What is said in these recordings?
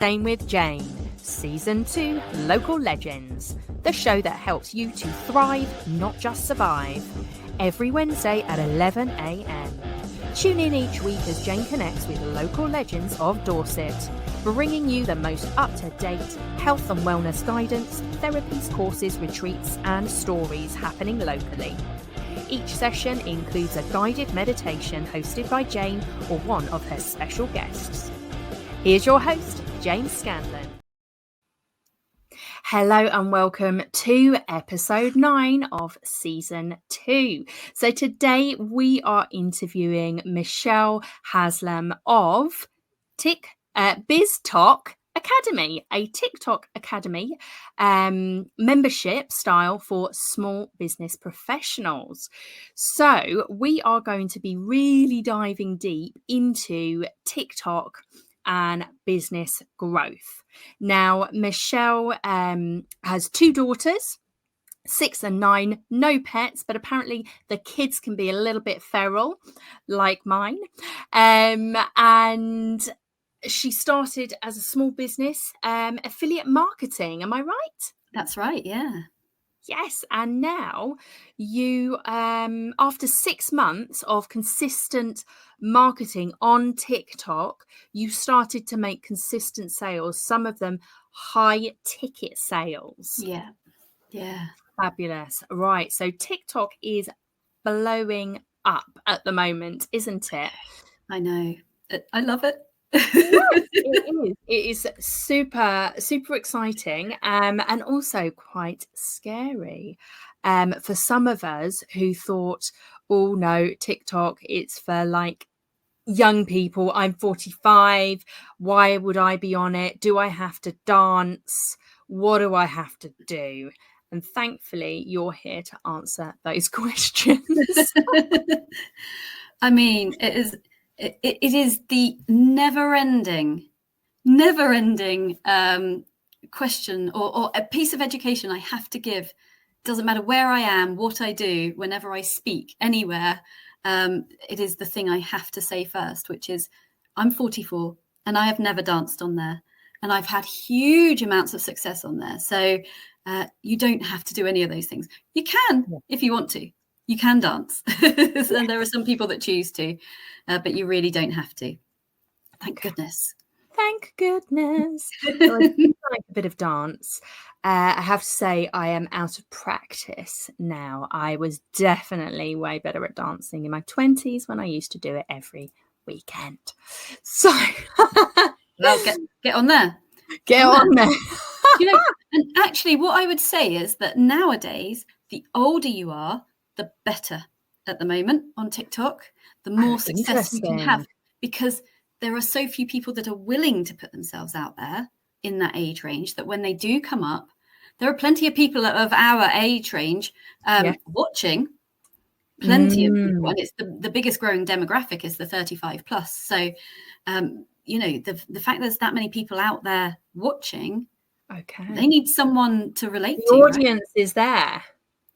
Sane with Jane, Season 2, Local Legends, the show that helps you to thrive, not just survive. Every Wednesday at 11 a.m. Tune in each week as Jane connects with local legends of Dorset, bringing you the most up-to-date health and wellness guidance, therapies, courses, retreats, and stories happening locally. Each session includes a guided meditation hosted by Jane or one of her special guests. Here's your host, Jane Scanlan. Hello and welcome to episode 9 of season 2. So today we are interviewing Michelle Haslam of BizTalk Academy, a TikTok academy membership style for small business professionals. So we are going to be really diving deep into TikTok and business growth. Now, Michelle has 2 daughters, 6 and 9, no pets, but apparently the kids can be a little bit feral, like mine. And she started as a small business, affiliate marketing. Am I right? That's right, yeah. Yes, and now you, after 6 months of consistent marketing on TikTok, you started to make consistent sales, some of them high ticket sales. Yeah. Fabulous. Right, so TikTok is blowing up at the moment, isn't it? I know. I love it. It is super exciting, and also quite scary for some of us who thought, oh no, TikTok, it's for like young people. I'm 45. Why would I be on it? Do I have to dance? What do I have to do? And thankfully you're here to answer those questions. I mean, it is the never-ending question or a piece of education I have to give. Doesn't matter where I am, what I do, whenever I speak, anywhere. It is the thing I have to say first, which is I'm 44 and I have never danced on there. And I've had huge amounts of success on there. So you don't have to do any of those things. You can, if you want to. You can dance. And there are some people that choose to, but you really don't have to. Thank goodness. Thank goodness. So I do like a bit of dance. I have to say I am out of practice now. I was definitely way better at dancing in my 20s when I used to do it every weekend. So well, get on there. Get on there. You know, and actually what I would say is that nowadays, the older you are, the better at the moment on TikTok, the more success you can have, because there are so few people that are willing to put themselves out there in that age range that when they do come up, there are plenty of people of our age range watching, plenty of people, and it's the biggest growing demographic is the 35 plus. So, you know, the fact there's that many people out there watching, they need someone to relate to. The audience is there.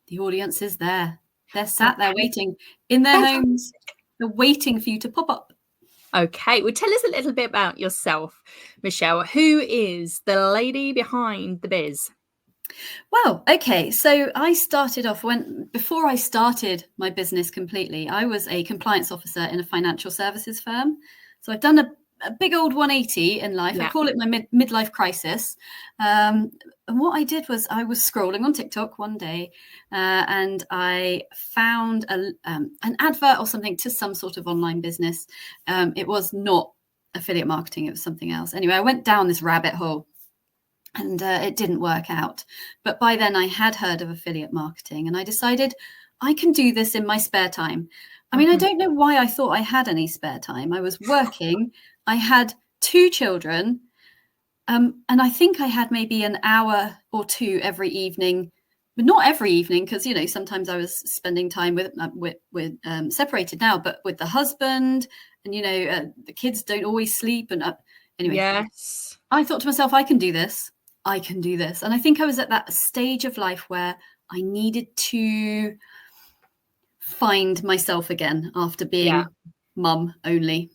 The audience is there. They're sat there waiting in their homes. They're waiting for you to pop up. Okay, well, tell us a little bit about yourself, Michelle. Who is the lady behind the biz? Well, okay, so I started off before I started my business completely, I was a compliance officer in a financial services firm. So I've done a big old 180 in life. I call it my midlife crisis. And what I did was I was scrolling on TikTok one day and I found an advert or something to some sort of online business. It was not affiliate marketing. It was something else. Anyway, I went down this rabbit hole and it didn't work out. But by then I had heard of affiliate marketing and I decided I can do this in my spare time. I mean, I don't know why I thought I had any spare time. I was working. I had 2 children. And I think I had maybe an hour or 2 every evening, but not every evening, because, you know, sometimes I was spending time with separated now, but with the husband and, you know, the kids don't always sleep. And anyway, yes, I thought to myself, I can do this. And I think I was at that stage of life where I needed to find myself again after being mum only.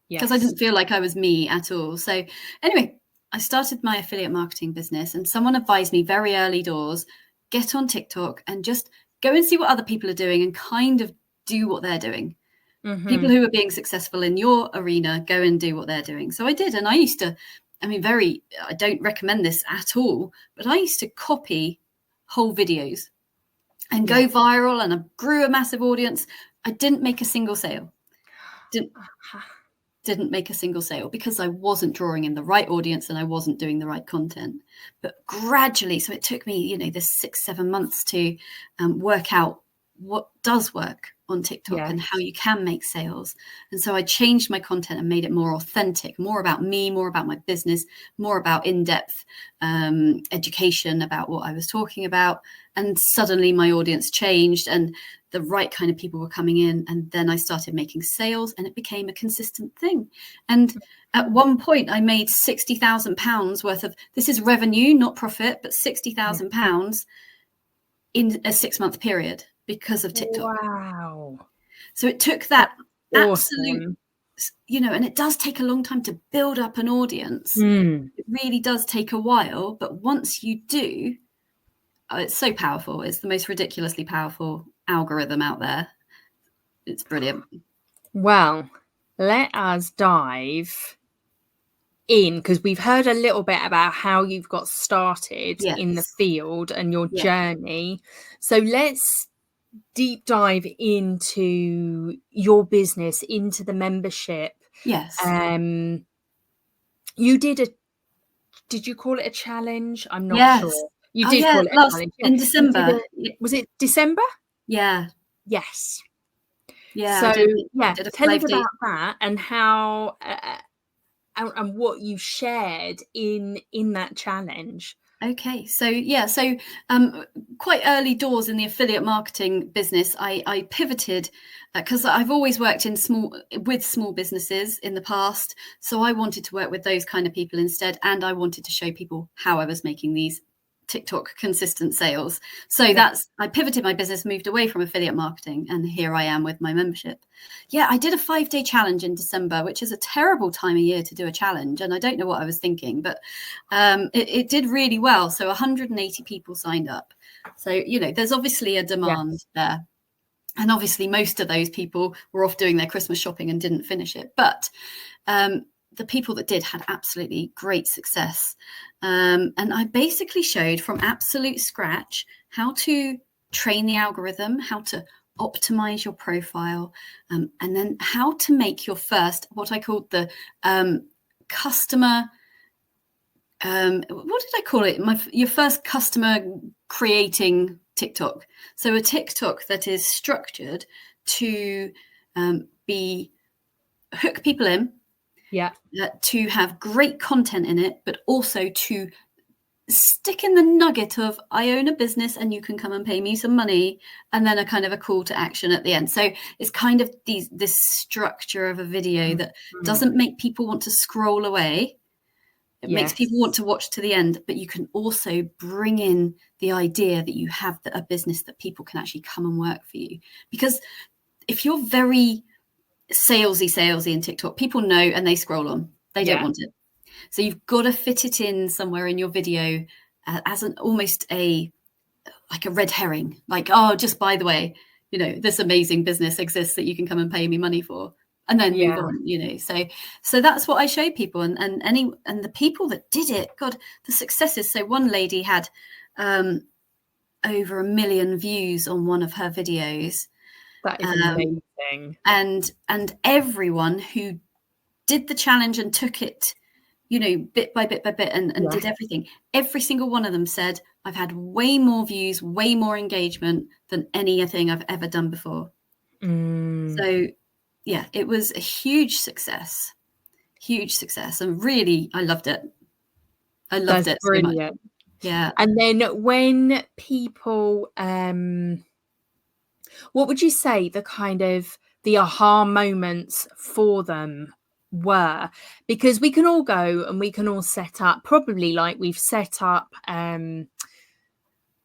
because I didn't feel like I was me at all. So anyway, I started my affiliate marketing business, and someone advised me very early doors, get on TikTok and just go and see what other people are doing and kind of do what they're doing. People who are being successful in your arena, go and do what they're doing. So I did. And I used to, I don't recommend this at all, but I used to copy whole videos and go viral, and I grew a massive audience. I didn't make a single sale. Didn't make a single sale because I wasn't drawing in the right audience and I wasn't doing the right content. But gradually, so it took me, this 6-7 months to work out what does work on TikTok and how you can make sales. And so I changed my content and made it more authentic, more about me, more about my business, more about in-depth education about what I was talking about. And suddenly my audience changed and the right kind of people were coming in. And then I started making sales and it became a consistent thing. And at one point I made £60,000 worth of, this is revenue, not profit, but £60,000 in a 6-month period because of TikTok. Wow. So it took that absolute, and it does take a long time to build up an audience. It really does take a while, but once you do, it's so powerful. It's the most ridiculously powerful algorithm out there. It's brilliant. Well, let us dive in, because we've heard a little bit about how you've got started in the field and your journey. So let's deep dive into your business, into the membership. Yes. You did you call it a challenge? I'm not sure. You did call it a challenge. In December. Was it December? Yeah. Yes. Yeah. So did tell us about that and how and what you shared in that challenge. Okay, so quite early doors in the affiliate marketing business, I pivoted because I've always worked with small businesses in the past. So I wanted to work with those kind of people instead, and I wanted to show people how I was making these TikTok consistent sales. So I pivoted my business, moved away from affiliate marketing, and here I am with my membership. Yeah, I did a 5-day challenge in December, which is a terrible time of year to do a challenge. And I don't know what I was thinking, but it did really well. So 180 people signed up. So, there's obviously a demand there. And obviously most of those people were off doing their Christmas shopping and didn't finish it. But the people that did had absolutely great success. And I basically showed from absolute scratch how to train the algorithm, how to optimize your profile, and then how to make your first, what I called the customer, what did I call it? Your first customer creating TikTok. So a TikTok that is structured to hook people in, to have great content in it, but also to stick in the nugget of I own a business and you can come and pay me some money, and then a kind of a call to action at the end. So it's kind of this structure of a video that doesn't make people want to scroll away. It makes people want to watch to the end, but you can also bring in the idea that you have a business that people can actually come and work for you. Because if you're very salesy in TikTok, people know and they scroll on. They don't want it. So you've got to fit it in somewhere in your video as almost like a red herring. Like, oh, just by the way, this amazing business exists that you can come and pay me money for, and then move on. So that's what I show people, and the people that did it, God, the successes. So one lady had over 1 million views on one of her videos. That is amazing. And everyone who did the challenge and took it, bit by bit and did everything. Every single one of them said, I've had way more views, way more engagement than anything I've ever done before. So it was a huge success. And really, I loved it. That's it brilliant. so much. Yeah. And then when people, what would you say the kind of the aha moments for them were? Because we can all go and we can all set up, probably like we've set up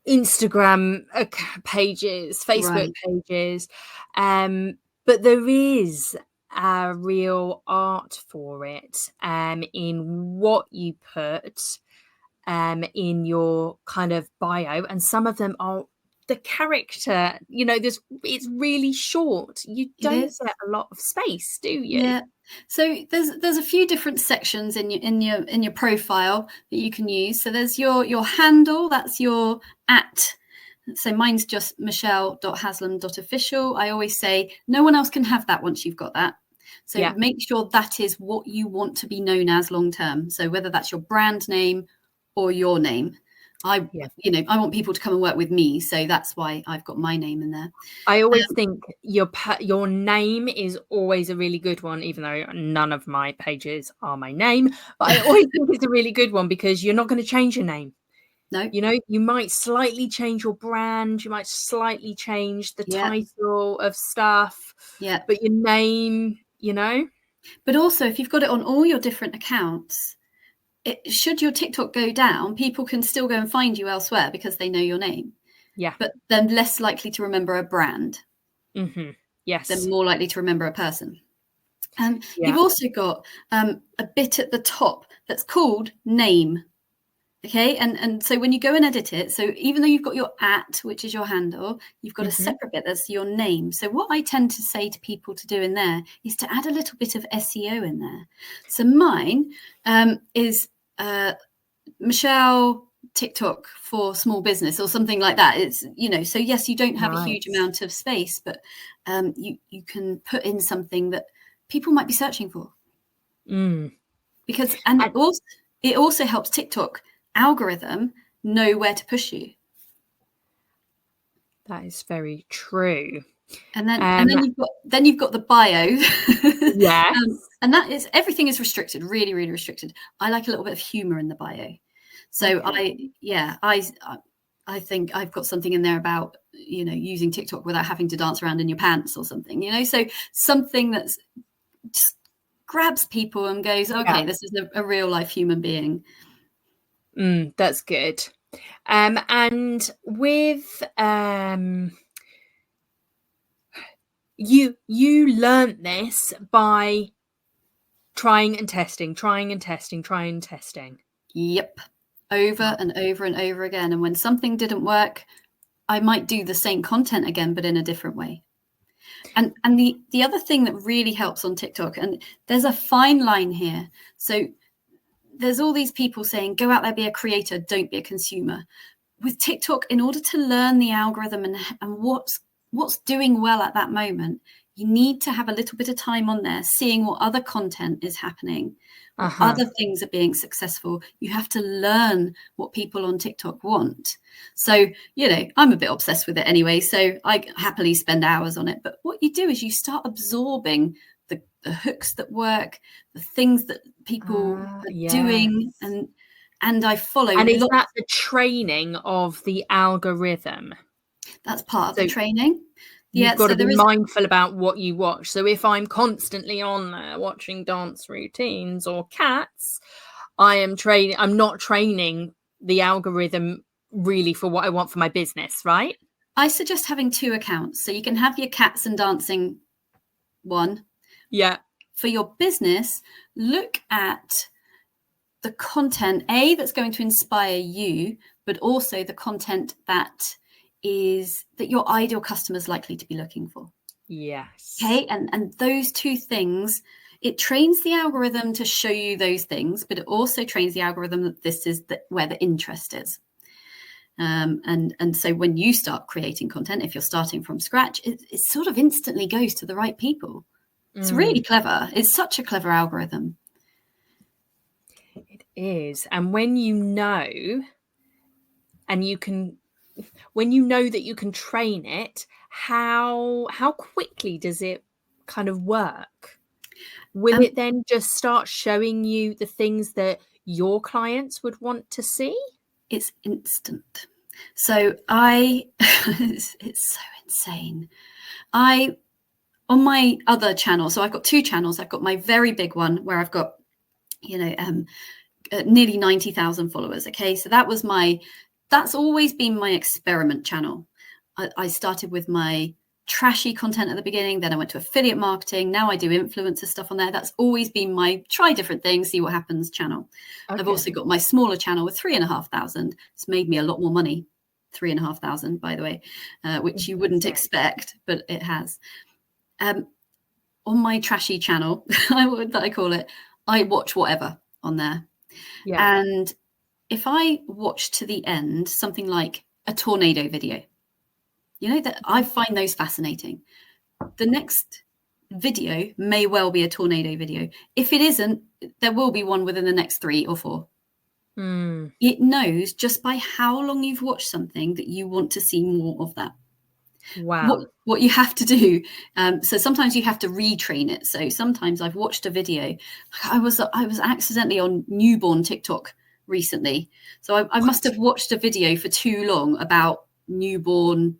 Instagram pages, Facebook pages, but there is a real art for it, in what you put in your kind of bio, and some of them are the character, it's really short. You It don't is. get a lot of space, do you? Yeah. So there's a few different sections in your profile that you can use. So there's your handle, that's your @. So mine's just michelle.haslam.official. I always say no one else can have that once you've got that. So make sure that is what you want to be known as long term. So whether that's your brand name or your name. I want people to come and work with me, so that's why I've got my name in there. I always think your name is always a really good one, even though none of my pages are my name. But I always think it's a really good one because you're not going to change your name. No. You might slightly change your brand, you might slightly change the title of stuff, but your name, But also, if you've got it on all your different accounts, should your TikTok go down, people can still go and find you elsewhere because they know your name. Yeah. But they're less likely to remember a brand. Mm-hmm. Yes. They're more likely to remember a person. And you've also got a bit at the top that's called name. Okay. And so when you go and edit it, so even though you've got your @, which is your handle, you've got a separate bit that's your name. So what I tend to say to people to do in there is to add a little bit of SEO in there. So mine is Michelle TikTok for small business or something like that. It's, so yes, you don't have a huge amount of space, but you can put in something that people might be searching for. Because it also helps TikTok algorithm know where to push you. That is very true. And then you've got the bio. Yes. And that is, everything is restricted, really, really restricted. I like a little bit of humor in the bio. So I think I've got something in there about, using TikTok without having to dance around in your pants or something, so something that's just grabs people and goes, okay, this is a real life human being. That's good. And with you learnt this by trying and testing. Yep. Over and over and over again. And when something didn't work, I might do the same content again, but in a different way. And the other thing that really helps on TikTok, and there's a fine line here. So there's all these people saying, go out there, be a creator, don't be a consumer. With TikTok, in order to learn the algorithm and what's doing well at that moment, you need to have a little bit of time on there, seeing what other content is happening, what other things are being successful. You have to learn what people on TikTok want. So, I'm a bit obsessed with it anyway, so I happily spend hours on it. But what you do is you start absorbing the hooks that work, the things that people are doing, and I follow. And is that the training of the algorithm? That's part of the training. You've got to be mindful about what you watch. So if I'm constantly on there watching dance routines or cats, I'm not training the algorithm really for what I want for my business, right? I suggest having 2 accounts. So you can have your cats and dancing one. Yeah. For your business, look at the content, that's going to inspire you, but also the content that your ideal customer is likely to be looking for. Yes. Okay. And those 2 things, it trains the algorithm to show you those things, but it also trains the algorithm that this is where the interest is. And so when you start creating content, if you're starting from scratch, it sort of instantly goes to the right people. It's really clever. It's such a clever algorithm. It is. And when you know that you can train it, how quickly does it kind of work? Will it then just start showing you the things that your clients would want to see? It's instant. So it's so insane. On my other channel, so I've got 2 channels. I've got my very big one where I've got, nearly 90,000 followers. Okay. So that's always been my experiment channel. I started with my trashy content at the beginning. Then I went to affiliate marketing. Now I do influencer stuff on there. That's always been my try different things, see what happens channel. Okay. I've also got my smaller channel with 3,500. It's made me a lot more money. 3,500, by the way, which you wouldn't expect, but it has. On my trashy channel, that I call it, I watch whatever on there. Yeah. And if I watch to the end, something like a tornado video, that I find those fascinating. The next video may well be a tornado video. If it isn't, there will be one within the next 3 or 4. It knows just by how long you've watched something that you want to see more of that. Wow. What you have to do, so sometimes you have to retrain it. So sometimes I've watched a video. I was accidentally on newborn TikTok recently. So I must have watched a video for too long about newborn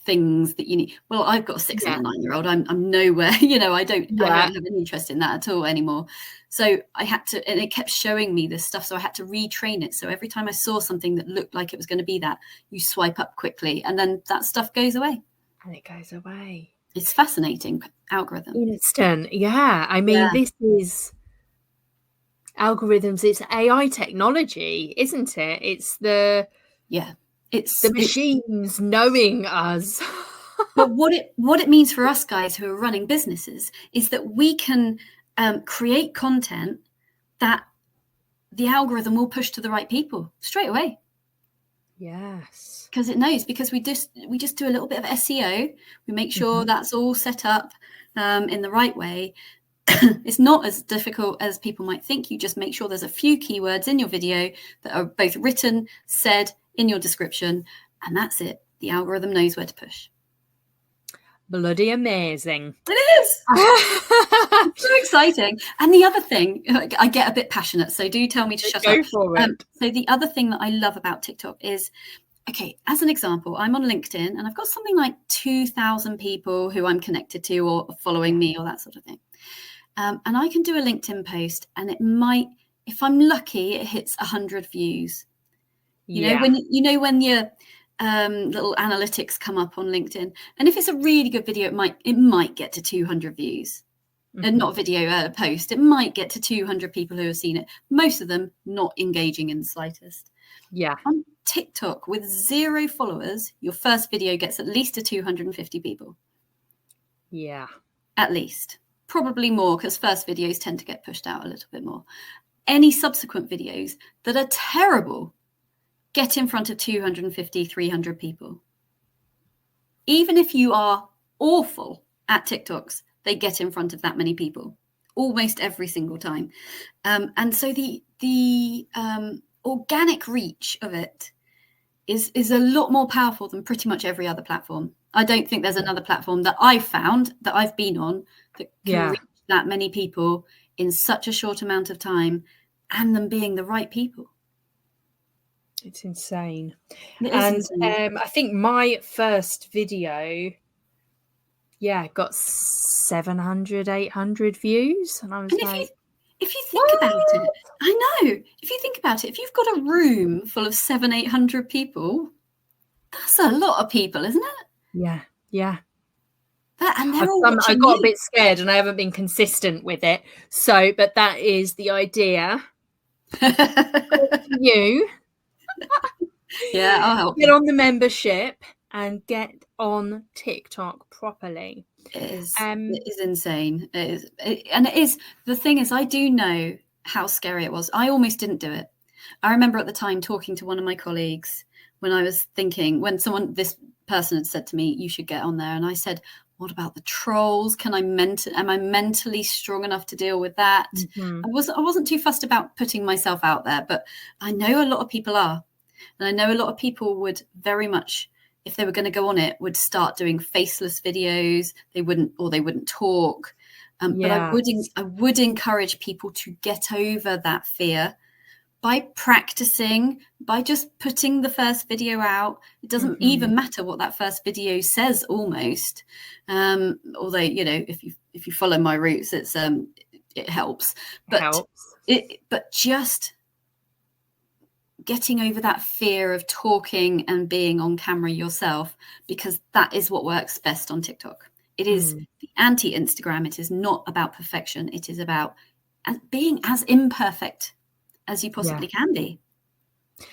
things that you need. Well, I've got a 6 and a 9-year-old. I'm nowhere, I don't have any interest in that at all anymore. So I had to, and it kept showing me this stuff. So I had to retrain it. So every time I saw something that looked like it was going to be that, you swipe up quickly and then that stuff goes away. And it goes away. It's fascinating algorithm. Instant. Yeah. I mean, this is algorithms. It's AI technology, isn't it? It's the machines knowing us. But what it means for us guys who are running businesses is that we can create content that the algorithm will push to the right people straight away. Yes. Because it knows, because we just do a little bit of SEO. We make sure that's all set up in the right way. It's not as difficult as people might think. You just make sure there's a few keywords in your video that are both written, said in your description, and that's it. The algorithm knows where to push. Bloody amazing. It is. It's so exciting. And the other thing, I get a bit passionate, so do tell me to shut up. Go for it. So the other thing that I love about TikTok is, okay, as an example, I'm on LinkedIn and I've got something like 2,000 people who I'm connected to or following me or that sort of thing. And I can do a LinkedIn post and it might, if I'm lucky, it hits 100 views. You know, when your little analytics come up on LinkedIn, and if it's a really good video, it might get to 200 views. And not video, a post. It might get to 200 people who have seen it. Most of them not engaging in the slightest. Yeah. On TikTok with 0 followers, your first video gets at least to 250 people. Yeah. At least. Probably more, because first videos tend to get pushed out a little bit more. Any subsequent videos that are terrible get in front of 250, 300 people. Even if you are awful at TikToks, they get in front of that many people almost every single time. And so the organic reach of it is a lot more powerful than pretty much every other platform. I don't think there's another platform that I've found, that I've been on, that can reach that many people in such a short amount of time, and them being the right people. It's insane. Insane. I think my first video, got 700, 800 views. And I was if you think about it, I know. If you think about it, if you've got a room full of 700-800 people, that's a lot of people, isn't it? Yeah, yeah. And they're all watching I got you. a bit scared and I haven't been consistent with it. So, but that is the idea. You. Yeah, I'll help Get on the membership and get on TikTok properly. It is insane. It is. The thing is, I do know how scary it was. I almost didn't do it. I remember at the time talking to one of my colleagues when I was thinking, this person had said to me, you should get on there. And I said, what about the trolls? Am I mentally strong enough to deal with that? I wasn't too fussed about putting myself out there, but I know a lot of people are. And I know a lot of people would very much, if they were going to go on it, would start doing faceless videos. They wouldn't talk. But I would encourage people to get over that fear by practicing, by just putting the first video out. It doesn't even matter what that first video says, almost. Although, if you follow my routes, it helps. But just getting over that fear of talking and being on camera yourself, because that is what works best on TikTok. It is the anti-Instagram. It is not about perfection. It is about being as imperfect as you possibly can be,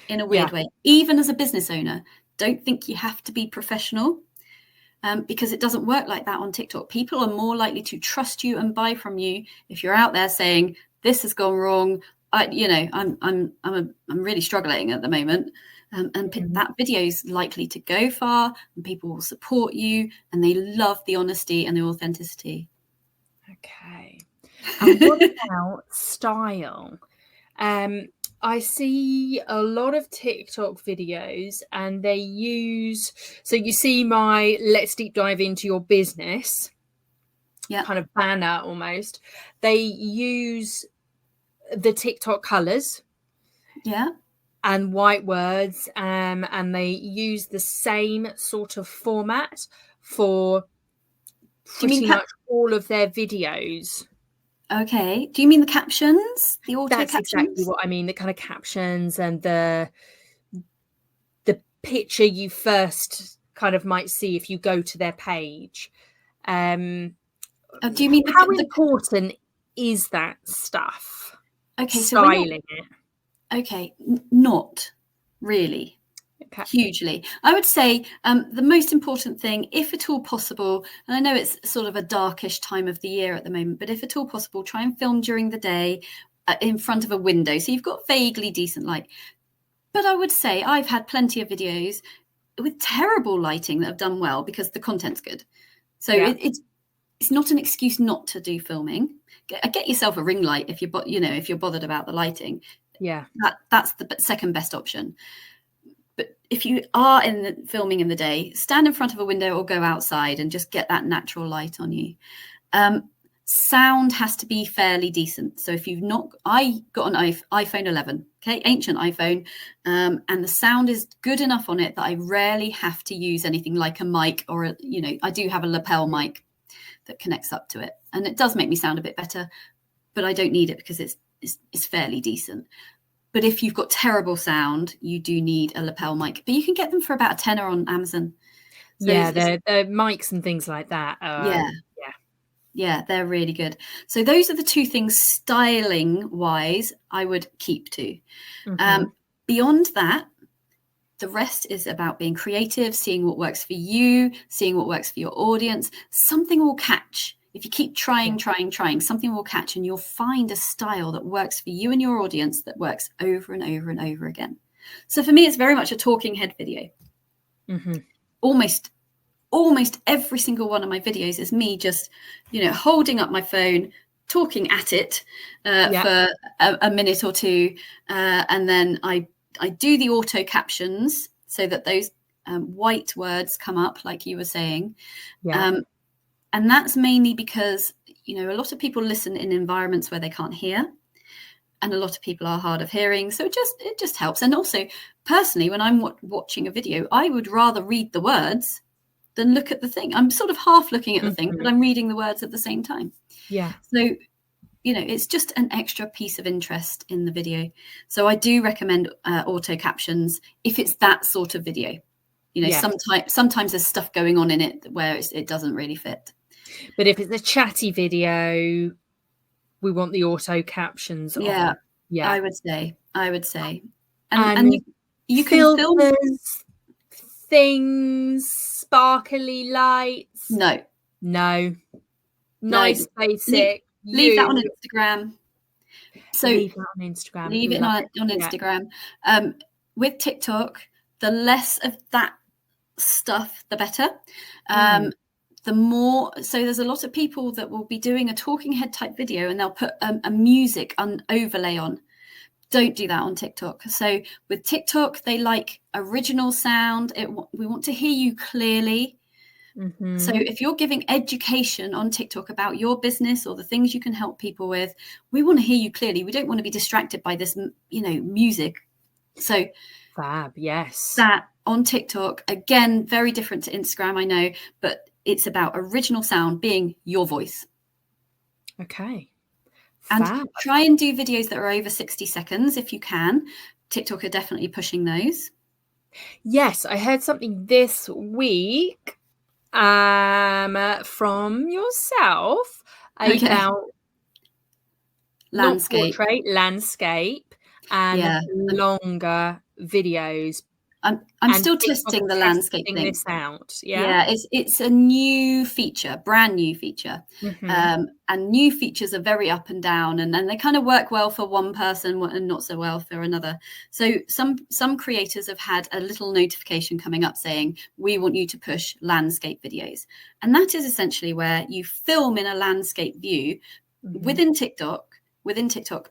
in a weird way. Even as a business owner, don't think you have to be professional, because it doesn't work like that on TikTok. People are more likely to trust you and buy from you if you're out there saying, this has gone wrong. I'm really struggling at the moment. That video is likely to go far, and people will support you, and they love the honesty and the authenticity. Okay. And what about style? I see a lot of TikTok videos, and they use, so you see my let's deep dive into your business kind of banner almost. They use the TikTok colors and white words, and they use the same sort of format for pretty much all of their videos. Okay. Do you mean the captions? The auto That's captions? exactly what I mean. The kind of captions and the picture you first kind of might see if you go to their page. Do you mean how important is that stuff? Okay, styling it. Okay, not really. Okay. Hugely. I would say the most important thing, if at all possible, and I know it's sort of a darkish time of the year at the moment, but if at all possible, try and film during the day in front of a window, so you've got vaguely decent light. But I would say I've had plenty of videos with terrible lighting that have done well because the content's good. So it's not an excuse not to do filming. Get yourself a ring light if you're bothered about the lighting. Yeah, that's the second best option. But if you are filming in the day, stand in front of a window or go outside and just get that natural light on you. Sound has to be fairly decent. So if you've not, I got an iPhone 11, okay, ancient iPhone, and the sound is good enough on it that I rarely have to use anything like a mic or I do have a lapel mic that connects up to it, and it does make me sound a bit better, but I don't need it because it's fairly decent. But if you've got terrible sound, you do need a lapel mic, but you can get them for about $10 on Amazon. So the mics and things like that. Yeah, they're really good. So those are the two things styling wise I would keep to. Beyond that, the rest is about being creative, seeing what works for you, seeing what works for your audience. Something will catch. If you keep trying, something will catch, and you'll find a style that works for you and your audience that works over and over and over again. So for me, it's very much a talking head video. Almost every single one of my videos is me just, holding up my phone, talking at it for a minute or two. And then I do the auto captions so that those white words come up, like you were saying. And that's mainly because, a lot of people listen in environments where they can't hear. And a lot of people are hard of hearing. So it just helps. And also, personally, when I'm watching a video, I would rather read the words than look at the thing. I'm sort of half looking at the thing, but I'm reading the words at the same time. Yeah. So, it's just an extra piece of interest in the video. So I do recommend auto captions if it's that sort of video. Sometimes there's stuff going on in it where it doesn't really fit. But if it's a chatty video, we want the auto captions on. Yeah, I would say. And you can film things, sparkly lights. No. Nice, basic. Leave that on Instagram. So leave that on Instagram. Leave it on Instagram. With TikTok, the less of that stuff, the better. The more, so there's a lot of people that will be doing a talking head type video and they'll put a music overlay on. Don't do that on TikTok. So with TikTok, they like original sound. We want to hear you clearly. So if you're giving education on TikTok about your business or the things you can help people with, we want to hear you clearly. We don't want to be distracted by this, music. So fab, yes. That on TikTok, again, very different to Instagram, I know, but it's about original sound being your voice. Okay. And try and do videos that are over 60 seconds if you can, TikTok are definitely pushing those. Yes, I heard something this week from yourself about Landscape. not portrait, landscape, and longer videos. I'm still testing the landscape thing. This out. Yeah, it's a new feature, brand new feature. Mm-hmm. And new features are very up and down, and they kind of work well for one person and not so well for another. So some creators have had a little notification coming up saying, we want you to push landscape videos. And that is essentially where you film in a landscape view within TikTok,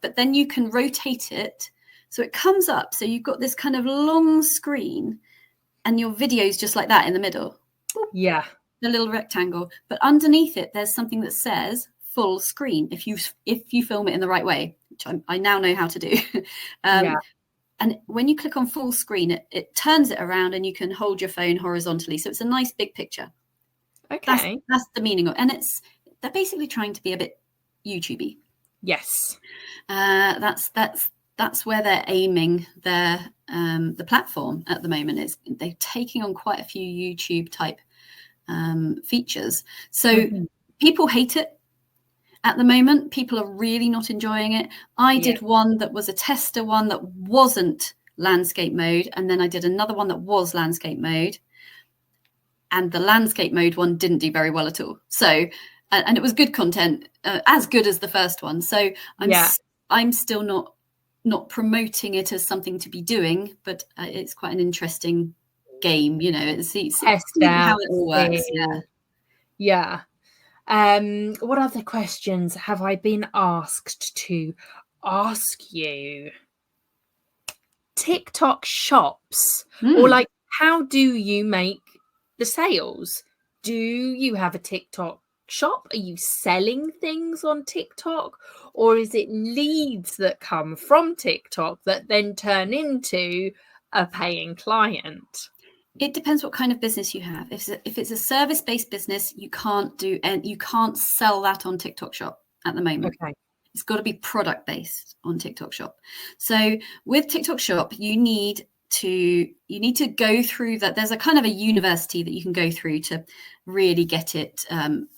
but then you can rotate it so it comes up. So you've got this kind of long screen and your video's just like that in the middle. Yeah. The little rectangle. But underneath it, there's something that says full screen if you film it in the right way, which I now know how to do. And when you click on full screen, it turns it around and you can hold your phone horizontally. So it's a nice big picture. Okay. That's the meaning of it. And they're basically trying to be a bit YouTubey. Yes. That's where they're aiming the platform at the moment. Is they're taking on quite a few YouTube type features. So people hate it at the moment. People are really not enjoying it. I did one that was a tester one that wasn't landscape mode, and then I did another one that was landscape mode, and the landscape mode one didn't do very well at all. So and it was good content, as good as the first one. So I'm still not promoting it as something to be doing, but it's quite an interesting game, it's test out how it all works. What other questions have I been asked to ask you? TikTok shops, or like, how do you make the sales? Do you have a TikTok shop? Are you selling things on TikTok, or is it leads that come from TikTok that then turn into a paying client? It depends what kind of business you have. If it's a service-based business, you can't sell that on TikTok shop at the moment. Okay. It's got to be product-based on TikTok shop. So with TikTok shop, you need to go through that. There's a kind of a university that you can go through to really get it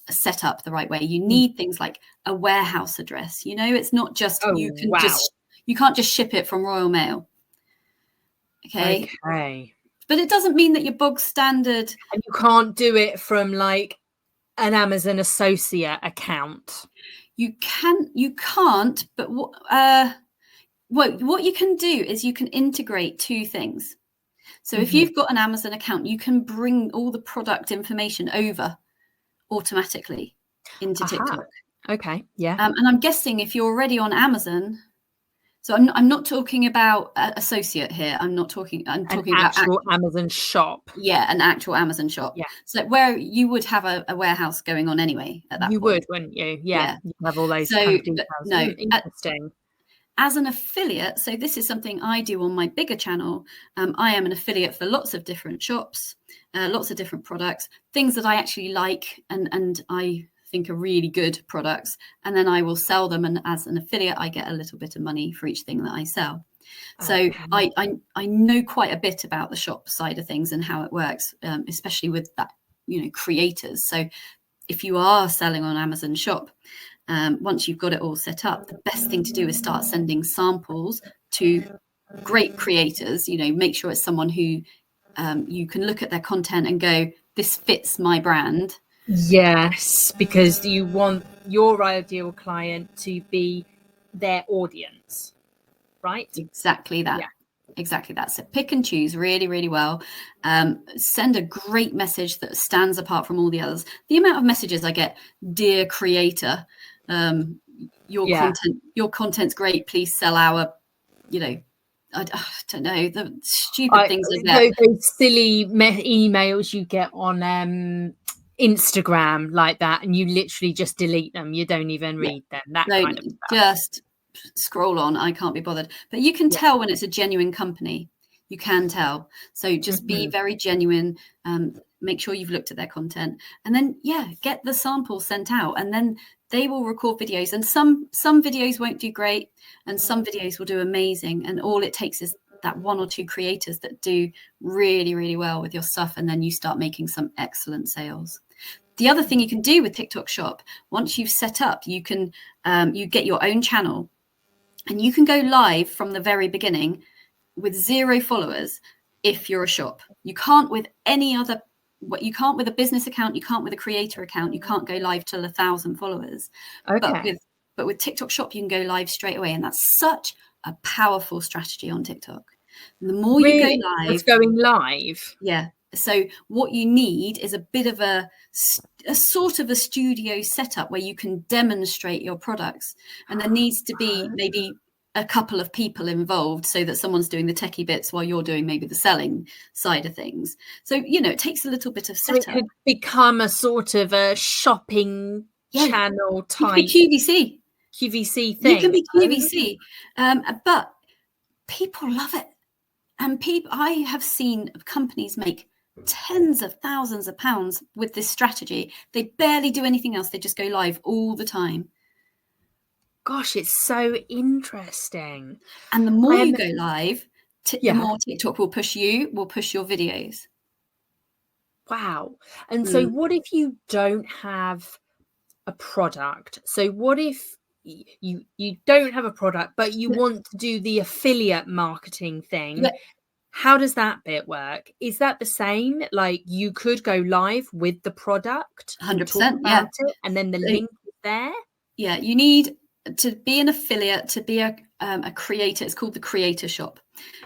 set up the right way. You need things like a warehouse address. It's not just you can't just ship it from Royal Mail. Okay. But it doesn't mean that your bog standard. And you can't do it from like an Amazon associate account. You can't. But what you can do is you can integrate two things. So if you've got an Amazon account, you can bring all the product information over automatically into TikTok. Okay. Yeah. And I'm guessing if you're already on Amazon. So I'm not talking about associate here. I'm talking about actual Amazon shop. Yeah, an actual Amazon shop. Yeah. So where you would have a warehouse going on anyway at that point. You would, wouldn't you? Yeah. You have all those kind of details. No, interesting. As an affiliate, so this is something I do on my bigger channel. I am an affiliate for lots of different shops, lots of different products, things that I actually like and I think are really good products, and then I will sell them, and as an affiliate I get a little bit of money for each thing that I sell. So I know quite a bit about the shop side of things and how it works, especially with that, creators. So if you are selling on Amazon shop, once you've got it all set up, the best thing to do is start sending samples to great creators. Make sure it's someone who you can look at their content and go, this fits my brand. Yes, because you want your ideal client to be their audience, right? Exactly that. Yeah. Exactly that. So pick and choose really, really well. Send a great message that stands apart from all the others. The amount of messages I get, dear creator, your content's great. Please sell our, I don't know, the stupid things like that. Those silly emails you get on Instagram like that, and you literally just delete them. You don't even read them. That kind of stuff. Just scroll on. I can't be bothered. But you can tell when it's a genuine company. You can tell. So just be very genuine. Make sure you've looked at their content, and then get the samples sent out, and then they will record videos. And some videos won't do great, and some videos will do amazing. And all it takes is that one or two creators that do really, really well with your stuff, and then you start making some excellent sales. The other thing you can do with TikTok Shop, once you've set up, you can you get your own channel, and you can go live from the very beginning with 0 followers if you're a shop. You can't with any other, you can't with a business account, you can't with a creator account, you can't go live till 1,000 followers. Okay. But with TikTok Shop, you can go live straight away, and that's such a powerful strategy on TikTok. And the more you go live, it's going live. Yeah. So what you need is a bit of a sort of a studio setup where you can demonstrate your products, and there needs to be maybe a couple of people involved so that someone's doing the techie bits while you're doing maybe the selling side of things. So, it takes a little bit of setup. So it could become a sort of a shopping channel type QVC thing. You can be QVC, but people love it. And I have seen companies make tens of thousands of pounds with this strategy. They barely do anything else. They just go live all the time. Gosh, it's so interesting. And the more you go live, the more TikTok will push your videos. Wow. And so what if you don't have a product? So what if you don't have a product, but you want to do the affiliate marketing thing? How does that bit work? Is that the same? Like, you could go live with the product, 100%, it, and then the link is there? Yeah, you need to be an affiliate, to be a creator. It's called the Creator Shop.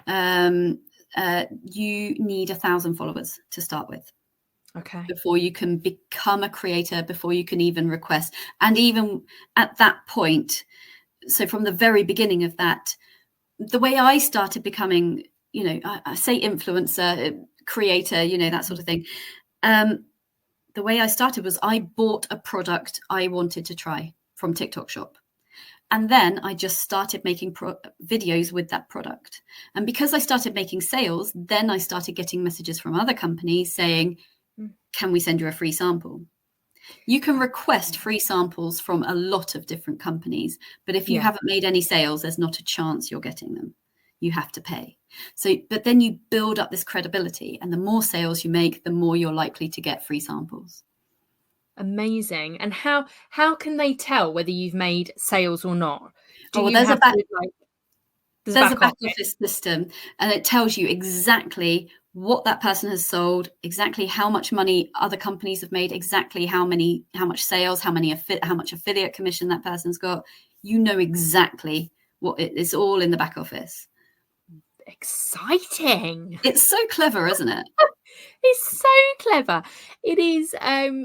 You need 1,000 followers to start with. Okay. Before you can become a creator, before you can even request. And even at that point, so from the very beginning of that, the way I started becoming, I say influencer, creator, that sort of thing. The way I started was I bought a product I wanted to try from TikTok Shop. And then I just started making videos with that product. And because I started making sales, then I started getting messages from other companies saying, can we send you a free sample? You can request free samples from a lot of different companies, but if you haven't made any sales, there's not a chance you're getting them. You have to pay. So, but then you build up this credibility, and the more sales you make, the more you're likely to get free samples. Amazing. And how can they tell whether you've made sales or not? There's a back office system, and it tells you exactly what that person has sold, exactly how much money other companies have made, exactly how much sales, how much affiliate commission that person's got. You know exactly what it's all in the back office. Exciting. It's so clever, isn't it? It's so clever. It is.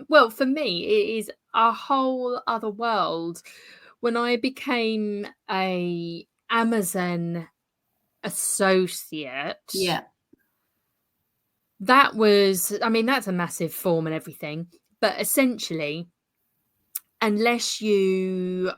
Well, for me, it is a whole other world. When I became a Amazon associate, that was, that's a massive form and everything, but essentially, unless you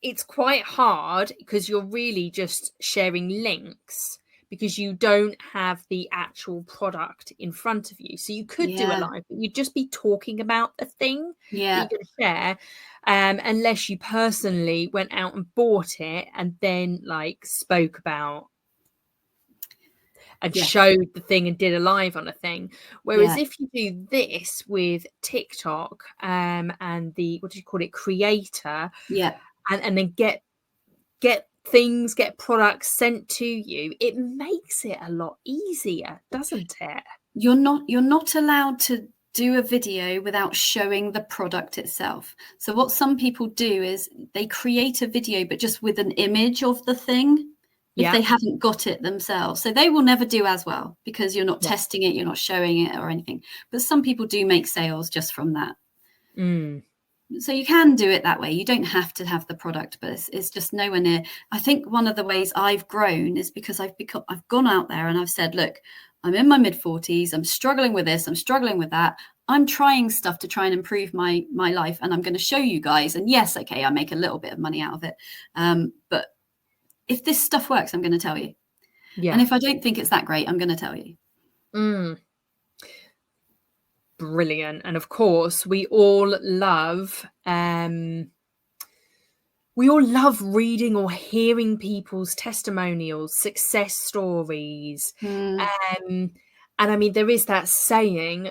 it's quite hard because you're really just sharing links because you don't have the actual product in front of you. So you could do a live, but you'd just be talking about the thing that you're going to share, unless you personally went out and bought it and then spoke about and showed the thing and did a live on a thing. Whereas if you do this with TikTok and the, what do you call it, creator, and then get products sent to you, it makes it a lot easier, doesn't it? You're not allowed to do a video without showing the product itself. So what some people do is they create a video but just with an image of the thing if they haven't got it themselves. So they will never do as well because you're not testing it, you're not showing it or anything. But some people do make sales just from that. So you can do it that way. You don't have to have the product, but it's just nowhere near. I think one of the ways I've grown is because I've gone out there and I've said, look, I'm in my mid-40s. I'm struggling with this. I'm struggling with that. I'm trying stuff to try and improve my life. And I'm going to show you guys. And yes, okay, I make a little bit of money out of it. But if this stuff works, I'm going to tell you. And if I don't think it's that great, I'm going to tell you. Brilliant. And of course, we all love we all love reading or hearing people's testimonials, success stories. And I mean, there is that saying,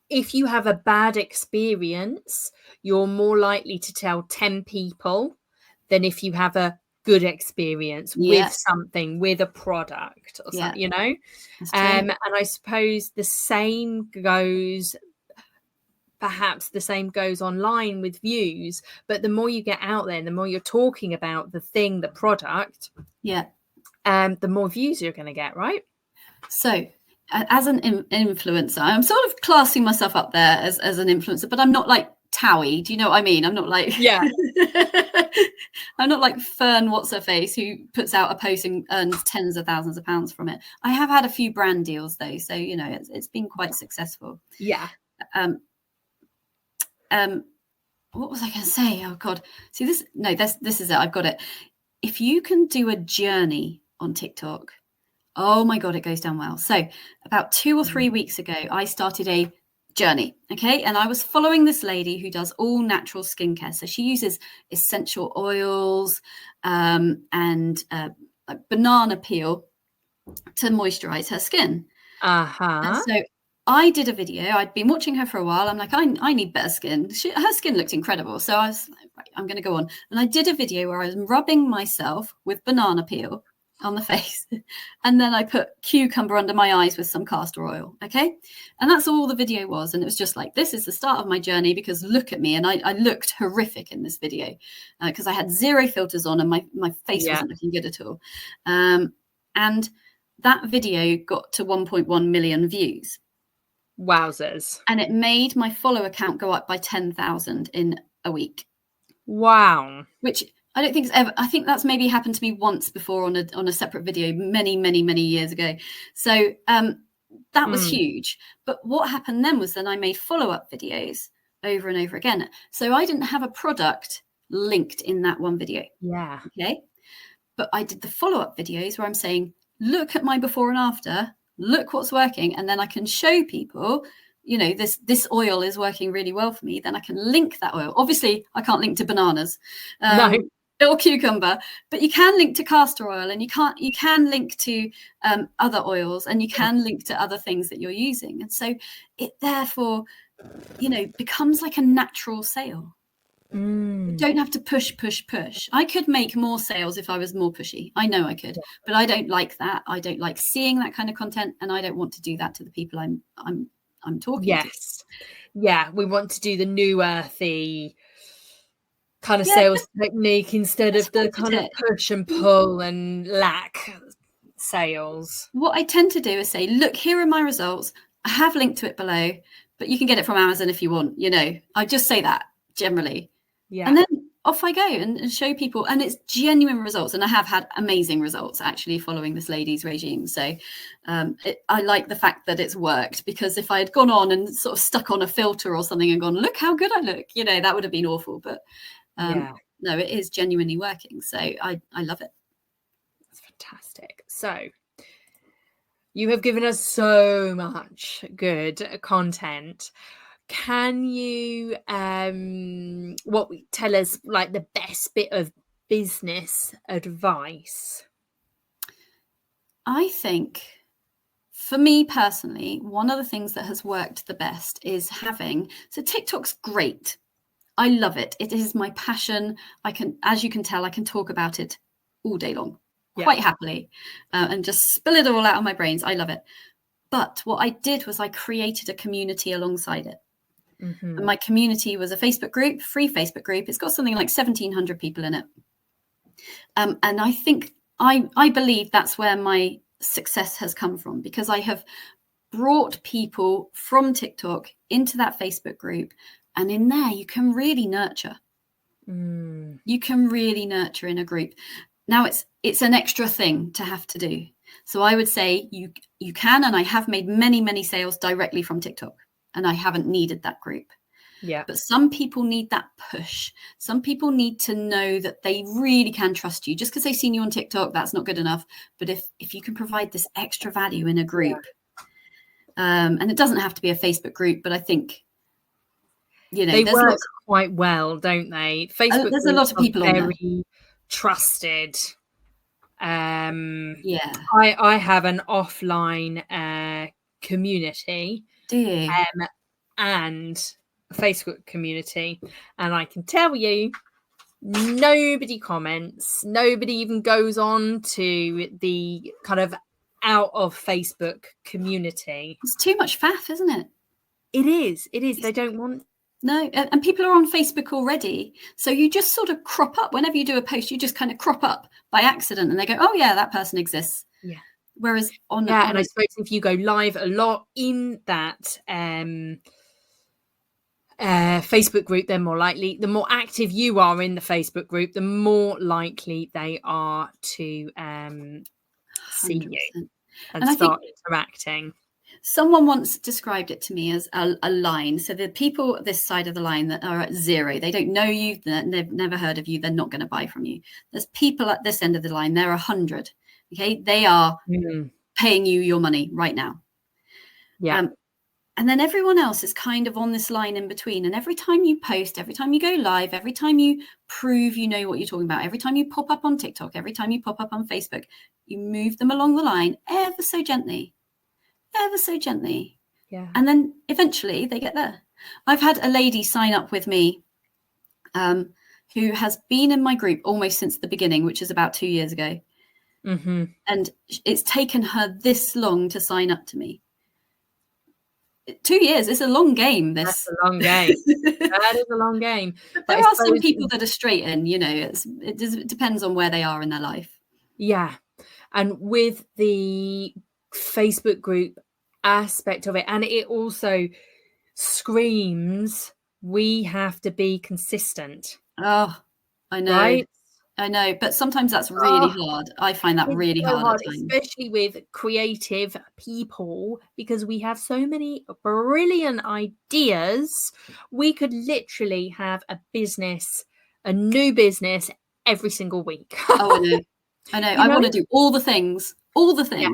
if you have a bad experience, you're more likely to tell 10 people than if you have a good experience with something, with a product or something, you know? And I suppose perhaps the same goes online with views, but the more you get out there, the more you're talking about the thing, the product, the more views you're going to get, right? So as an influencer, I'm sort of classing myself up there as an influencer, but I'm not like Towie. Do you know what I mean? I'm not like I'm not like Fern what's her face who puts out a post and earns tens of thousands of pounds from it. I have had a few brand deals though, so you know it's been quite successful. What was I going to say? Oh God. See this is it. I've got it. If you can do a journey on TikTok, oh my God, it goes down well. So about 2 or 3 weeks ago, I started a journey. Okay. And I was following this lady who does all natural skincare. So she uses essential oils and like banana peel to moisturize her skin. And so I did a video. I'd been watching her for a while. I'm like, I need better skin. Her skin looked incredible. So I was like, right, I'm going to go on. And I did a video where I was rubbing myself with banana peel on the face. And then I put cucumber under my eyes with some castor oil. Okay. And that's all the video was. And it was just like, this is the start of my journey because look at me. And I looked horrific in this video because I had 0 filters on and my face wasn't looking good at all. And that video got to 1.1 million views. Wowzers. And it made my follow account go up by 10,000 in a week. Wow. Which I don't think it's ever, I think that's maybe happened to me once before on a separate video many, many, many years ago. So that was huge. But what happened then was then I made follow-up videos over and over again. So I didn't have a product linked in that one video. Yeah. Okay. But I did the follow-up videos where I'm saying, look at my before and after. Look what's working. And then I can show people, you know, this oil is working really well for me. Then I can link that oil. Obviously, I can't link to bananas or cucumber, but you can link to castor oil and you can link to other oils and you can link to other things that you're using. And so it therefore, you know, becomes like a natural sale. You don't have to push. I could make more sales if I was more pushy. I know I could, but I don't like that. I don't like seeing that kind of content, and I don't want to do that to the people I'm talking to. Yeah, we want to do the new earthy kind of sales technique instead of the kind of push and pull and lack sales. What I tend to do is say, look, here are my results. I have linked to it below, but you can get it from Amazon if you want. You know, I just say that generally. Yeah. And then off I go and show people. And it's genuine results. And I have had amazing results actually following this lady's regime. So I like the fact that it's worked, because if I had gone on and sort of stuck on a filter or something and gone, look how good I look, you know, that would have been awful. But no, it is genuinely working. So I love it. That's fantastic. So you have given us so much good content. Can you tell us like the best bit of business advice? I think for me personally, one of the things that has worked the best is so TikTok's great. I love it. It is my passion. As you can tell, I can talk about it all day long, quite happily, and just spill it all out of my brains. I love it. But what I did was I created a community alongside it. Mm-hmm. And my community was a Facebook group, free Facebook group. It's got something like 1,700 people in it. And I think, I believe that's where my success has come from, because I have brought people from TikTok into that Facebook group. And in there, you can really nurture. You can really nurture in a group. Now, it's an extra thing to have to do. So I would say you can, and I have made many, many sales directly from TikTok. And I haven't needed that group. Yeah. But some people need that push. Some people need to know that they really can trust you. Just because they've seen you on TikTok, that's not good enough. But if you can provide this extra value in a group, and it doesn't have to be a Facebook group, but I think You know, They there's work quite well, don't they? Facebook there's a groups lot of are people on there. very trusted. Yeah. I have an offline community Do you? and a Facebook community, and I can tell you, nobody comments. Nobody even goes on to the kind of out of Facebook community. It's too much faff, isn't it? It is. It is. They don't want. No, and people are on Facebook already. So you just sort of crop up. Whenever you do a post, you just kind of crop up by accident and they go, oh, yeah, that person exists. Yeah. Whereas on and I suppose if you go live a lot in that Facebook group, they're more likely, the more active you are in the Facebook group, the more likely they are to see 100%. you and start interacting. Someone once described it to me as a line. So the people this side of the line that are at 0, they don't know you, they've never heard of you, they're not going to buy from you. There's people at this end of the line, they're 100. Okay, they are paying you your money right now. Yeah. And then everyone else is kind of on this line in between. And every time you post, every time you go live, every time you prove you know what you're talking about, every time you pop up on TikTok, every time you pop up on Facebook, you move them along the line ever so gently. Yeah. And then eventually they get there. I've had a lady sign up with me who has been in my group almost since the beginning, which is about 2 years ago. Mm-hmm. And it's taken her this long to sign up to me. 2 years, it's a long game. That's a long game. That is a long game. But there are some people that are straight in, you know, it depends on where they are in their life. Yeah. And with the Facebook group aspect of it, and it also screams, we have to be consistent. Oh, I know. Right? I know, but sometimes that's really hard. I find that really hard at times. Especially with creative people, because we have so many brilliant ideas. We could literally have a new business every single week. Oh, I know. I want to do all the things. Yeah.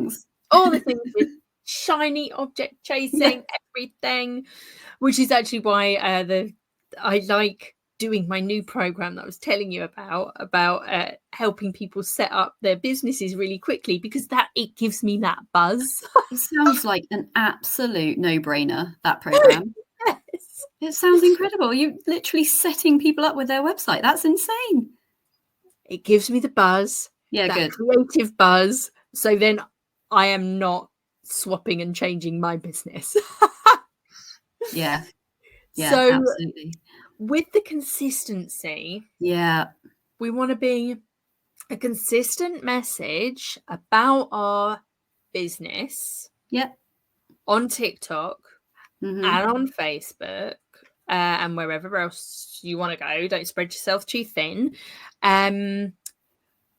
All the things with shiny object chasing, everything, which is actually why I like doing my new program that I was telling you about helping people set up their businesses really quickly, because it gives me that buzz. It sounds like an absolute no-brainer, that program. Yes. It sounds incredible. You're literally setting people up with their website. That's insane. It gives me the buzz. Yeah, that good. Creative buzz. So then I am not swapping and changing my business. Yeah, so absolutely. With the consistency, we want to be a consistent message about our business on TikTok and on Facebook and wherever else you want to go. Don't spread yourself too thin.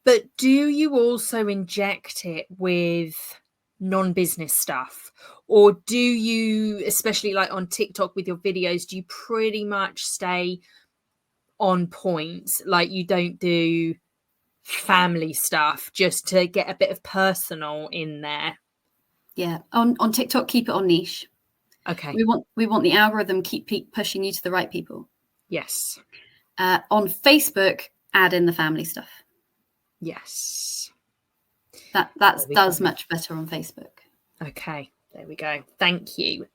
But do you also inject it with non-business stuff? Or do you, especially like on TikTok with your videos, do you pretty much stay on point? Like you don't do family stuff just to get a bit of personal in there? Yeah. On TikTok, keep it on niche. Okay. We want the algorithm keep pushing you to the right people. Yes. On Facebook, add in the family stuff. Yes. That does much better on Facebook. Okay. There we go. Thank you.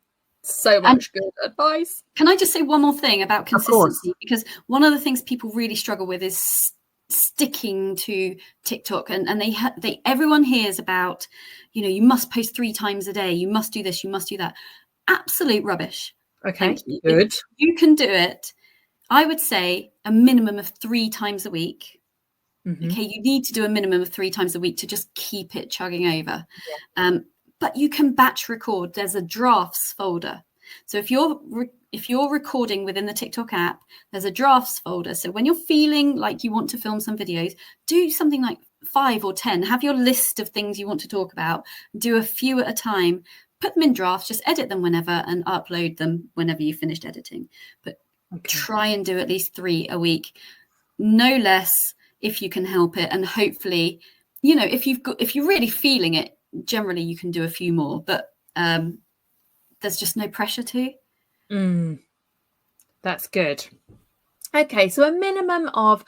So much good advice. Can I just say one more thing about consistency? Because one of the things people really struggle with is sticking to TikTok, and they everyone hears about, you know, you must post 3 times a day, you must do this, you must do that. Absolute rubbish. Okay, good. If you can do it, I would say a minimum of 3 times a week. Okay, you need to do a minimum of 3 times a week to just keep it chugging over. But you can batch record. There's a drafts folder. So if you're recording within the TikTok app, there's a drafts folder. So when you're feeling like you want to film some videos, do something like 5 or 10. Have your list of things you want to talk about. Do a few at a time. Put them in drafts. Just edit them whenever and upload them whenever you finished editing. But try and do at least 3 a week, no less, if you can help it. And hopefully, you know, if you're really feeling it, generally you can do a few more, but there's just no pressure to. That's good. Okay, so a minimum of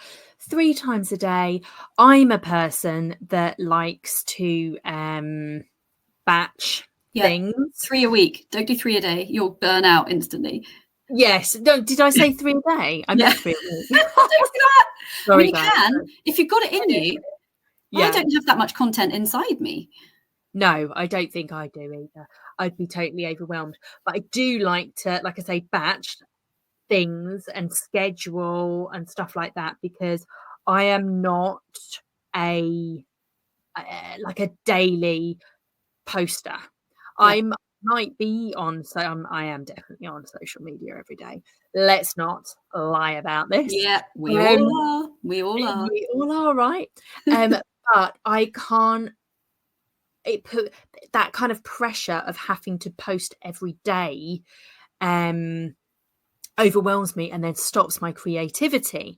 3 times a day. I'm a person that likes to batch things. 3 a week. Don't do 3 a day. You'll burn out instantly. Yes. No, did I say 3 a day? I meant 3 a week. Don't do that. Sorry, I mean, you guys. can if you've got it in you. Yeah. I don't have that much content inside me. No, I don't think I do either. I'd be totally overwhelmed. But I do like to, like I say, batch things and schedule and stuff like that, because I am not a like a daily poster. I might be on, so I am definitely on social media every day. Let's not lie about this. Yeah, we all are. We all are, right? But I can't. It put that kind of pressure of having to post every day overwhelms me and then stops my creativity.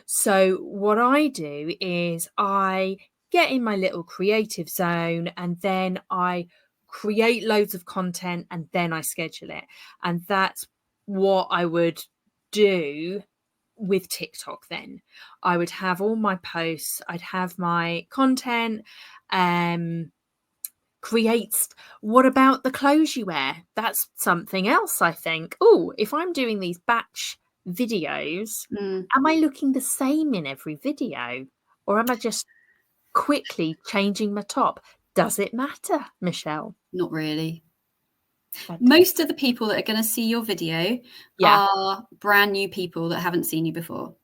So what I do is I get in my little creative zone, and then I create loads of content, and then I schedule it. And that's what I would do with TikTok. Then I would have all my posts, I'd have my content, creates. What about the clothes you wear? That's something else, I think. Oh, if I'm doing these batch videos, am I looking the same in every video, or am I just quickly changing my top? Does it matter, Michelle? Not really. Most of the people that are going to see your video are brand new people that haven't seen you before.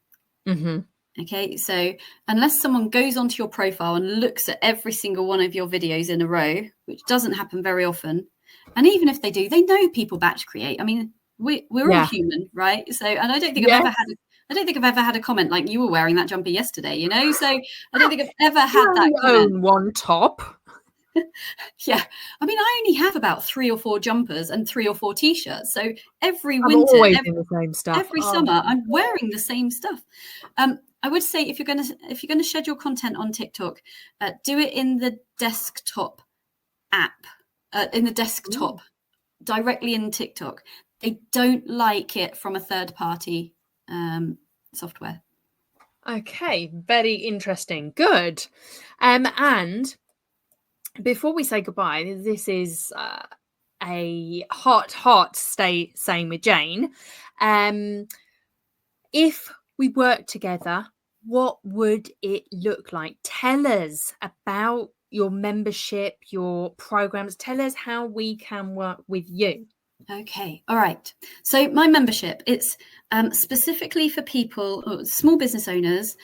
Okay, so unless someone goes onto your profile and looks at every single one of your videos in a row, which doesn't happen very often, and even if they do, they know people batch create. I mean, we're all human, right? So, and I don't think I've ever had a comment like, you were wearing that jumper yesterday, you know? So I don't think I've ever had that comment. Own one top. Yeah, I mean, I only have about 3 or 4 jumpers and 3 or 4 t-shirts. So every I'm winter, always in the same stuff. Every summer, I'm wearing the same stuff. I would say if you're going to schedule content on TikTok, do it in the desktop app, directly in TikTok. They don't like it from a third party software. Okay, very interesting. Good. And before we say goodbye, this is a hot Stay Sane with Jane. If we work together, what would it look like? Tell us about your membership, your programs. Tell us how we can work with you. Okay. All right. So my membership, it's specifically for people, small business owners,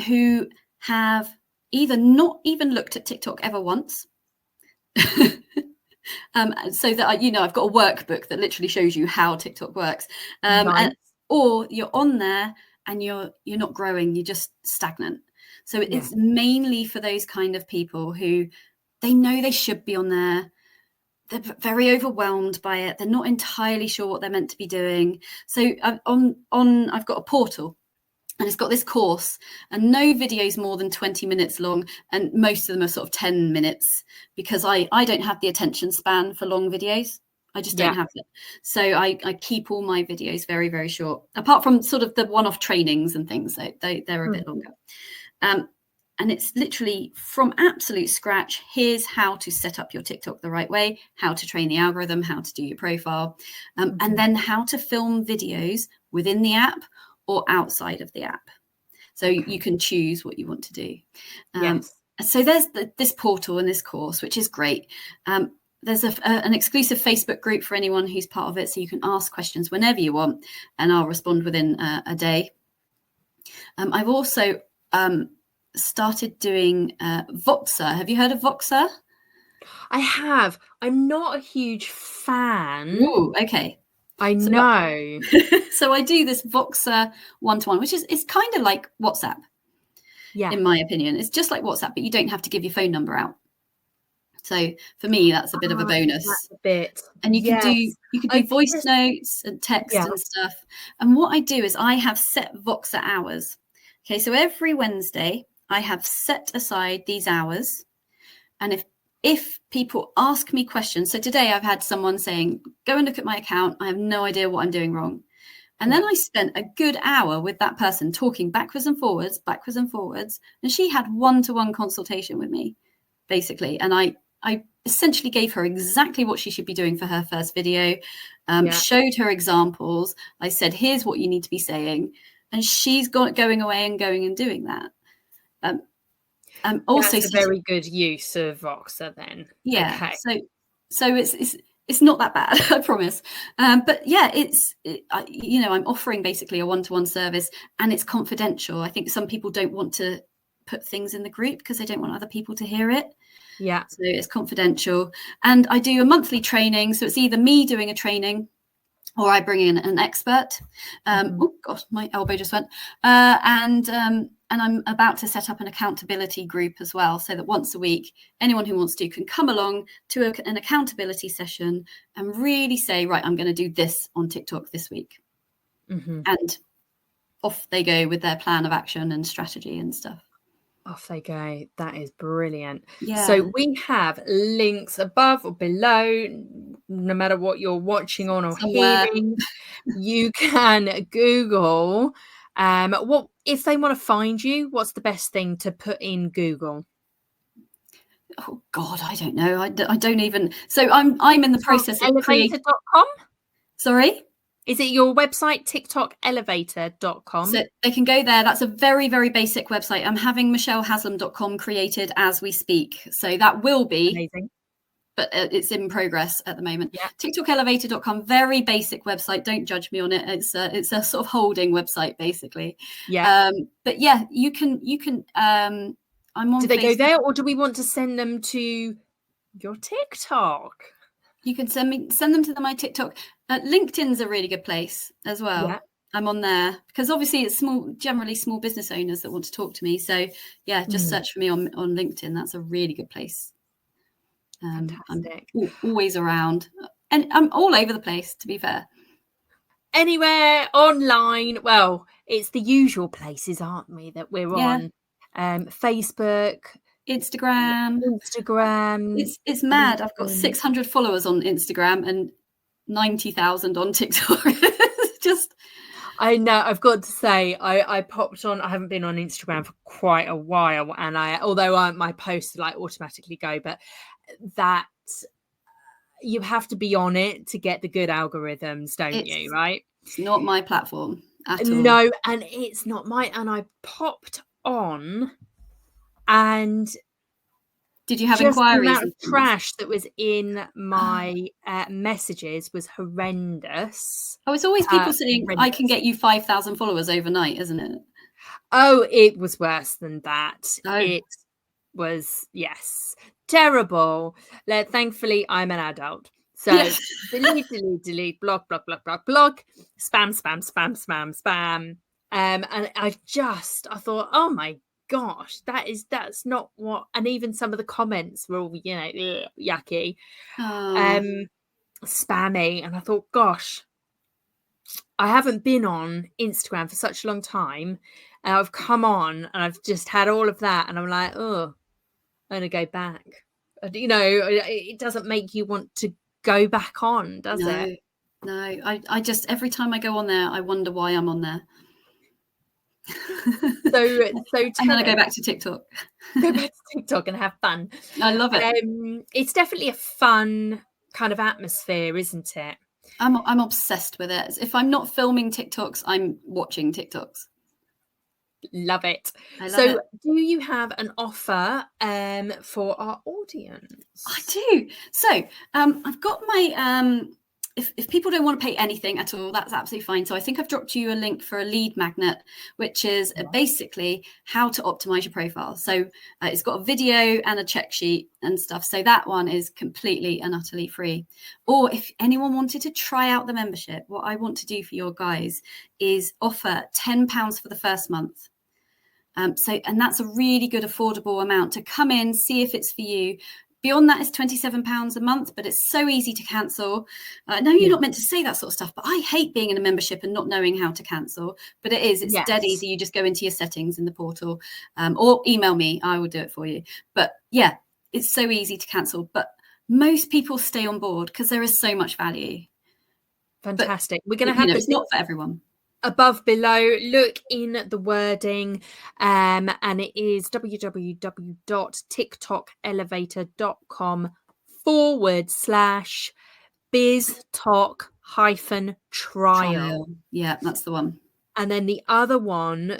who have either not even looked at TikTok ever once. So that, I've got a workbook that literally shows you how TikTok works. Nice. Or you're on there and you're not growing, you're just stagnant. So it's mainly for those kind of people who they know they should be on there. They're very overwhelmed by it. They're not entirely sure what they're meant to be doing. So I've got a portal, and it's got this course, and no videos more than 20 minutes long. And most of them are sort of 10 minutes, because I don't have the attention span for long videos. I just don't have it. So I keep all my videos very, very short, apart from sort of the one-off trainings and things. So they're a bit longer. And it's literally from absolute scratch. Here's how to set up your TikTok the right way, how to train the algorithm, how to do your profile, and then how to film videos within the app or outside of the app. So you can choose what you want to do. So there's this portal and this course, which is great. There's an exclusive Facebook group for anyone who's part of it, so you can ask questions whenever you want, and I'll respond within a day. I've also started doing Voxer. Have you heard of Voxer? I have. I'm not a huge fan. Ooh, okay. I know. So I do this Voxer one-to-one, which is kind of like WhatsApp. Yeah. In my opinion, it's just like WhatsApp, but you don't have to give your phone number out. So for me, that's a bit of a bonus. That's a bit. And you can do voice notes and text and stuff. And what I do is I have set Voxer hours. Okay, so every Wednesday I have set aside these hours. And if people ask me questions, so today I've had someone saying, go and look at my account. I have no idea what I'm doing wrong. And then I spent a good hour with that person talking backwards and forwards. And she had one-to-one consultation with me, basically. And I essentially gave her exactly what she should be doing for her first video, showed her examples. I said, here's what you need to be saying. And she's going away and doing that. Also, that's a very good use of Voxer then. Yeah. Okay. So it's not that bad, I promise. But yeah, I'm offering basically a one-to-one service, and it's confidential. I think some people don't want to put things in the group because they don't want other people to hear it. Yeah. So it's confidential. And I do a monthly training. So it's either me doing a training or I bring in an expert. Oh God, my elbow just went. And I'm about to set up an accountability group as well, so that once a week, anyone who wants to can come along to an accountability session and really say, right, I'm going to do this on TikTok this week. And off they go with their plan of action and strategy and stuff. Off they go. That is brilliant. Yeah. So we have links above or below, no matter what you're watching on or hearing. You can Google. What if they want to find you? What's the best thing to put in Google? Oh God, I don't know. I don't even. So I'm in the process of elevator.com. Sorry. Is it your website, tiktokelevator.com? So they can go there. That's a very, very basic website. I'm having michellehaslam.com created as we speak. So that will be amazing. But it's in progress at the moment. Yeah. tiktokelevator.com, very basic website. Don't judge me on it. It's a sort of holding website, basically. Yeah. But yeah, you can. I'm on. Do they go there, or do we want to send them to your TikTok? You can send them to my TikTok. LinkedIn's a really good place as well. Yeah. I'm on there because obviously it's generally small business owners that want to talk to me. So yeah, just search for me on LinkedIn. That's a really good place. Fantastic. I'm always around, and I'm all over the place, to be fair. Anywhere online. Well, it's the usual places, aren't we, that we're on? Facebook, Instagram. It's mad. I've got 600 followers on Instagram and 90,000 on TikTok. Just, I know. I've got to say, I popped on. I haven't been on Instagram for quite a while, and although my posts like automatically go, but that you have to be on it to get the good algorithms, don't you? Right? It's not my platform at all. No, and it's not mine. And I popped on, and did you have inquiries? The amount of trash that was in my messages was horrendous. Oh, it's always people saying, I can get you 5,000 followers overnight, isn't it? Oh, it was worse than that. Oh. It was, yes, terrible. Thankfully, I'm an adult. So delete, block, spam. And I thought, oh my gosh, that's not what. And even some of the comments were all, yucky, spammy. And I thought, gosh, I haven't been on Instagram for such a long time. And I've come on and I've just had all of that. And I'm like, oh, I'm going to go back. It doesn't make you want to go back on, does it? No, I just, every time I go on there, I wonder why I'm on there. So and then I go back to TikTok. Go back to TikTok and have fun. I love it. It's definitely a fun kind of atmosphere, isn't it? I'm obsessed with it. If I'm not filming TikToks, I'm watching TikToks. Love it. So do you have an offer for our audience? I do. So I've got my if people don't want to pay anything at all, that's absolutely fine. So I think I've dropped you a link for a lead magnet, which is basically how to optimize your profile. So it's got a video and a check sheet and stuff. So that one is completely and utterly free. Or if anyone wanted to try out the membership, what I want to do for your guys is offer £10 for the first month. And that's a really good affordable amount to come in, see if it's for you. Beyond that is £27 a month, but it's so easy to cancel. I know you're not meant to say that sort of stuff, but I hate being in a membership and not knowing how to cancel. But it is. It's dead easy. You just go into your settings in the portal or email me. I will do it for you. But yeah, it's so easy to cancel. But most people stay on board because there is so much value. Fantastic. We're going to have it's not for everyone. above below, look in the wording, and it is www.tiktokelevator.com/biztalk-trial. Yeah, that's the one. And then the other one,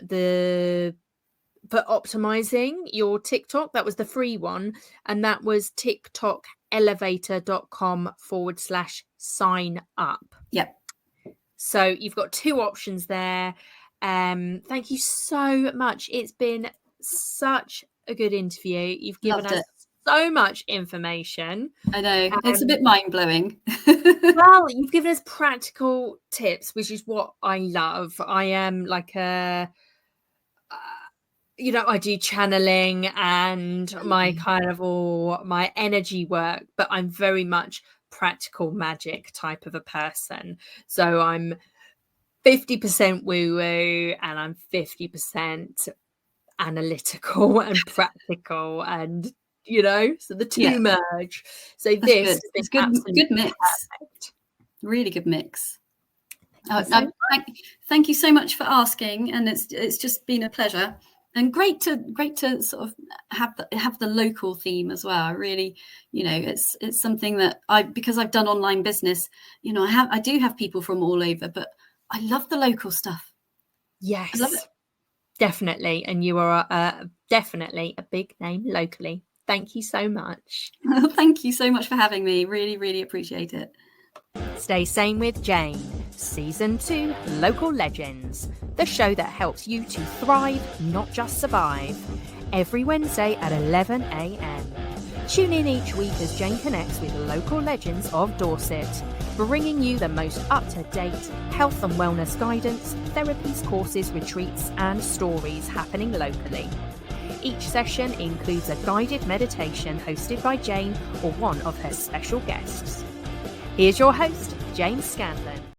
for optimizing your TikTok, that was the free one, and that was tiktokelevator.com/sign up. Yep. So you've got two options there. Thank you so much. It's been such a good interview. You've given us so much information. I know. It's a bit mind-blowing. Well, you've given us practical tips, which is what I love. I am like I do channeling and my kind of my energy work, but I'm very much practical magic type of a person. So I'm 50% woo-woo and I'm 50% analytical and practical, and so the two merge. So this is good mix. Perfect. Really good mix. Thank you so much for asking, and it's just been a pleasure. And great to sort of have the local theme as well. I really, it's something that because I've done online business, I do have people from all over, but I love the local stuff. Yes, I love it. Definitely. And you are definitely a big name locally. Thank you so much. Thank you so much for having me. Really, really appreciate it. Stay Sane with Jane, Season 2, Local Legends, the show that helps you to thrive, not just survive. Every Wednesday at 11 a.m. Tune in each week as Jane connects with local legends of Dorset, bringing you the most up-to-date health and wellness guidance, therapies, courses, retreats, and stories happening locally. Each session includes a guided meditation hosted by Jane or one of her special guests. Here's your host, Jane Scanlan.